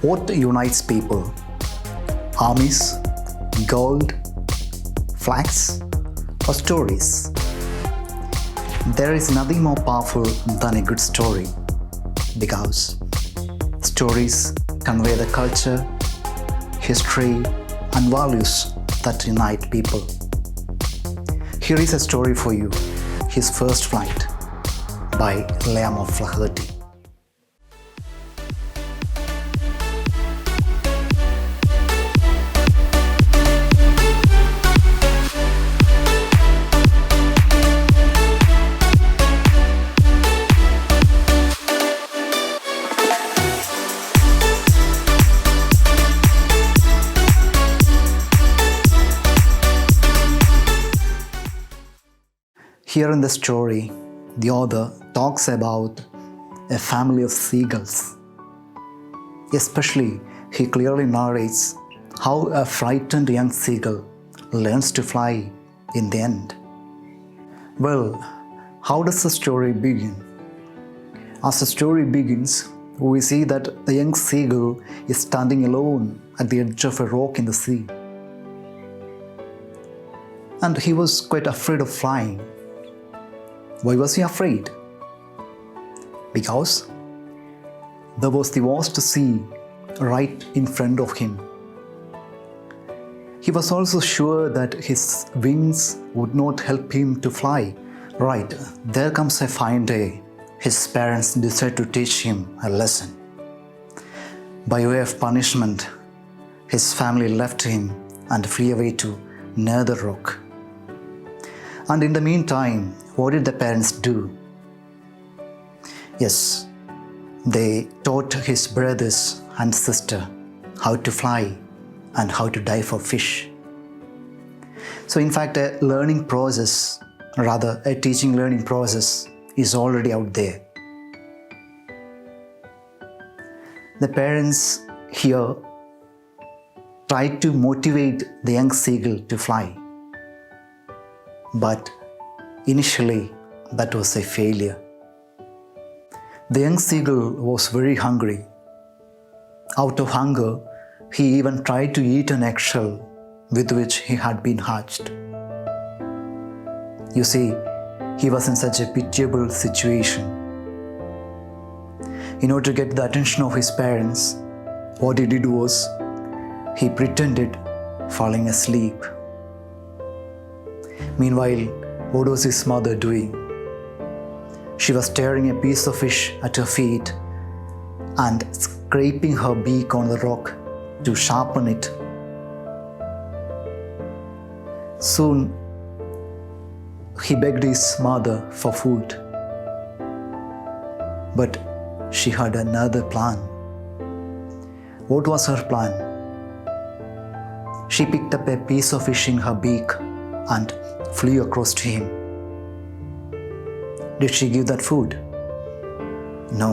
What unites people? Armies, gold, flags, or stories? There is nothing more powerful than a good story, because stories convey the culture, history, and values that unite people. Here is a story for you, His First Flight by Liam of Flaherty. Here in the story, the author talks about a family of seagulls. Especially, he clearly narrates how a frightened young seagull learns to fly in the end. Well, how does the story begin? As the story begins, we see that the young seagull is standing alone at the edge of a rock in the sea. And he was quite afraid of flying. Why was he afraid? Because there was the vast sea right in front of him. He was also sure that his wings would not help him to fly. Right, there comes a fine day. His parents decide to teach him a lesson. By way of punishment, his family left him and flew away to near the rock. And in the meantime, what did the parents do? Yes, they taught his brothers and sister how to fly and how to dive for fish. So in fact, a teaching learning process is already out there. The parents here tried to motivate the young seagull to fly. But initially, that was a failure. The young seagull was very hungry. Out of hunger, he even tried to eat an eggshell with which he had been hatched. You see, he was in such a pitiable situation. In order to get the attention of his parents, what he did was, he pretended falling asleep. Meanwhile, what was his mother doing? She was tearing a piece of fish at her feet and scraping her beak on the rock to sharpen it. Soon, he begged his mother for food. But she had another plan. What was her plan? She picked up a piece of fish in her beak and flew across to him. Did she give that food? No,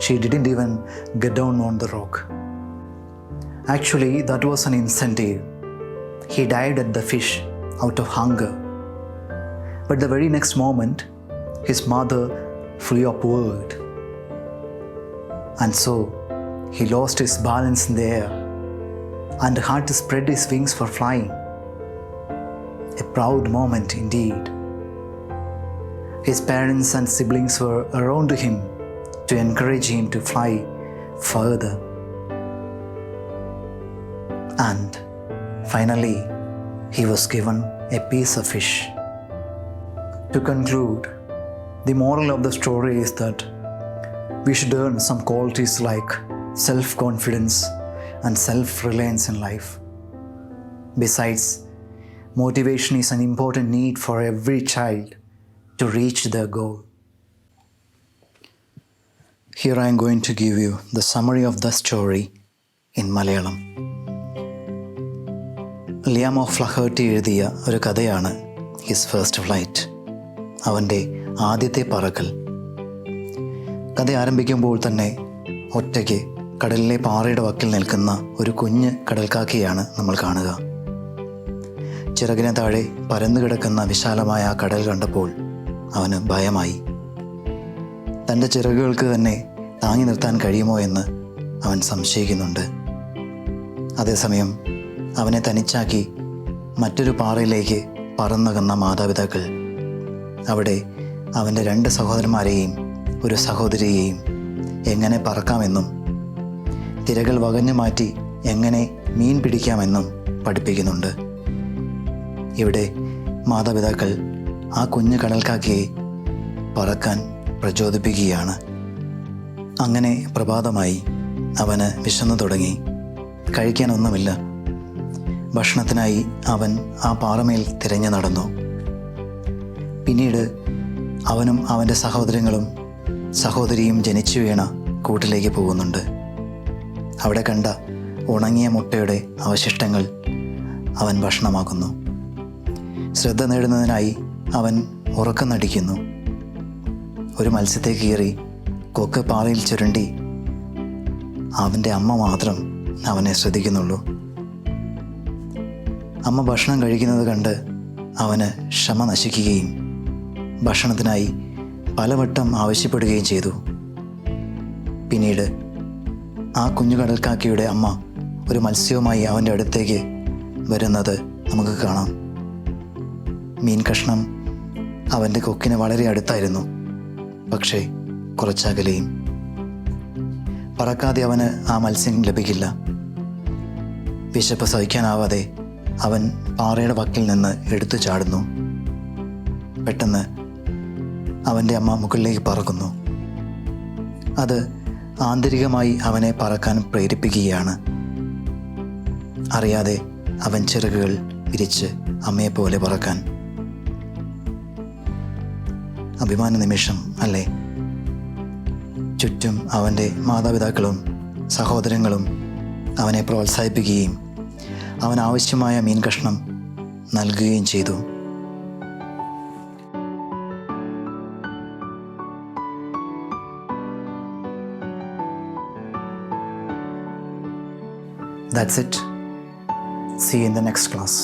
she didn't even get down on the rock. Actually, that was an incentive. He dived at the fish out of hunger. But the very next moment, his mother flew upward. And so, he lost his balance in the air and had to spread his wings for flying. A proud moment indeed. His parents and siblings were around him to encourage him to fly further. And finally, he was given a piece of fish. To conclude, the moral of the story is that we should earn some qualities like self-confidence and self-reliance in life. Besides, motivation is an important need for every child to reach their goal. Here I am going to give you the summary of the story in Malayalam. Liam of Flaherty എഴുതിയ ഒരു കഥയാണ് his first flight, അവൻ്റെ ആദ്യത്തെ പറക്കൽ. കഥ ആരംഭിക്കുമ്പോൾ തന്നെ ഒറ്റയ്ക്ക് കടലിലെ പാറയുടെ വക്കിൽ നിൽക്കുന്ന ഒരു കുഞ്ഞ് കടൽക്കാക്കയാണ് നമ്മൾ കാണുക. ചിറകിന് താഴെ പരന്നു കിടക്കുന്ന വിശാലമായ ആ കടൽ കണ്ടപ്പോൾ അവന് ഭയമായി. തൻ്റെ ചിറകുകൾക്ക് തന്നെ താങ്ങി നിർത്താൻ കഴിയുമോ എന്ന് അവൻ സംശയിക്കുന്നുണ്ട്. അതേസമയം അവനെ തനിച്ചാക്കി മറ്റൊരു പാറയിലേക്ക് പറന്നകന്ന മാതാപിതാക്കൾ അവിടെ അവൻ്റെ 2 സഹോദരന്മാരെയും ഒരു സഹോദരിയെയും എങ്ങനെ പറക്കാമെന്നും തിരകൾ വകഞ്ഞു മാറ്റി എങ്ങനെ മീൻ പിടിക്കാമെന്നും പഠിപ്പിക്കുന്നുണ്ട്. ഇവിടെ മാതാപിതാക്കൾ ആ കുഞ്ഞു കടൽക്കാക്കയെ പറക്കാൻ പ്രചോദിപ്പിക്കുകയാണ്. അങ്ങനെ പ്രഭാതമായി. അവന് വിശന്നു തുടങ്ങി. കഴിക്കാനൊന്നുമില്ല. ഭക്ഷണത്തിനായി അവൻ ആ പാറമേൽ തിരഞ്ഞു നടന്നു. പിന്നീട് അവനും അവൻ്റെ സഹോദരങ്ങളും സഹോദരിയും ജനിച്ചു വീണ കൂട്ടിലേക്ക് പോകുന്നുണ്ട്. അവിടെ കണ്ട ഉണങ്ങിയ മുട്ടയുടെ അവശിഷ്ടങ്ങൾ അവൻ ഭക്ഷണമാക്കുന്നു. ശ്രദ്ധ നേടുന്നതിനായി അവൻ ഉറക്കം നടിക്കുന്നു. ഒരു മത്സ്യത്തെ കീറി കൊക്ക് പാറയിൽ ചുരുണ്ടി അവൻ്റെ അമ്മ മാത്രം അവനെ ശ്രദ്ധിക്കുന്നുള്ളൂ. അമ്മ ഭക്ഷണം കഴിക്കുന്നത് കണ്ട് അവന് ക്ഷമ നശിക്കുകയും ഭക്ഷണത്തിനായി പലവട്ടം ആവശ്യപ്പെടുകയും ചെയ്തു. പിന്നീട് ആ കുഞ്ഞു കടൽക്കാക്കയുടെ അമ്മ ഒരു മത്സ്യവുമായി അവൻ്റെ അടുത്തേക്ക് വരുന്നത് നമുക്ക് കാണാം. മീൻ കഷ്ണം അവൻ്റെ കൊക്കിന് വളരെ അടുത്തായിരുന്നു, പക്ഷേ കുറച്ചകലെയും. പറക്കാതെ അവന് ആ മത്സ്യം ലഭിക്കില്ല. വിശപ്പ് സഹിക്കാനാവാതെ അവൻ പാറയുടെ വക്കിൽ നിന്ന് എടുത്തു ചാടുന്നു. പെട്ടെന്ന് അവൻ്റെ അമ്മ മുകളിലേക്ക് പറക്കുന്നു. അത് ആന്തരികമായി അവനെ പറക്കാൻ പ്രേരിപ്പിക്കുകയാണ്. അറിയാതെ അവൻ ചിറകുകൾ വിരിച്ച് അമ്മയെപ്പോലെ പറക്കാൻ. അഭിമാന നിമിഷം അല്ലേ? ചുറ്റും അവൻ്റെ മാതാപിതാക്കളും സഹോദരങ്ങളും അവനെ പ്രോത്സാഹിപ്പിക്കുകയും അവൻ ആവശ്യമായ മീൻ കഷ്ണം നൽകുകയും ചെയ്തു. That's it. See you in the next class.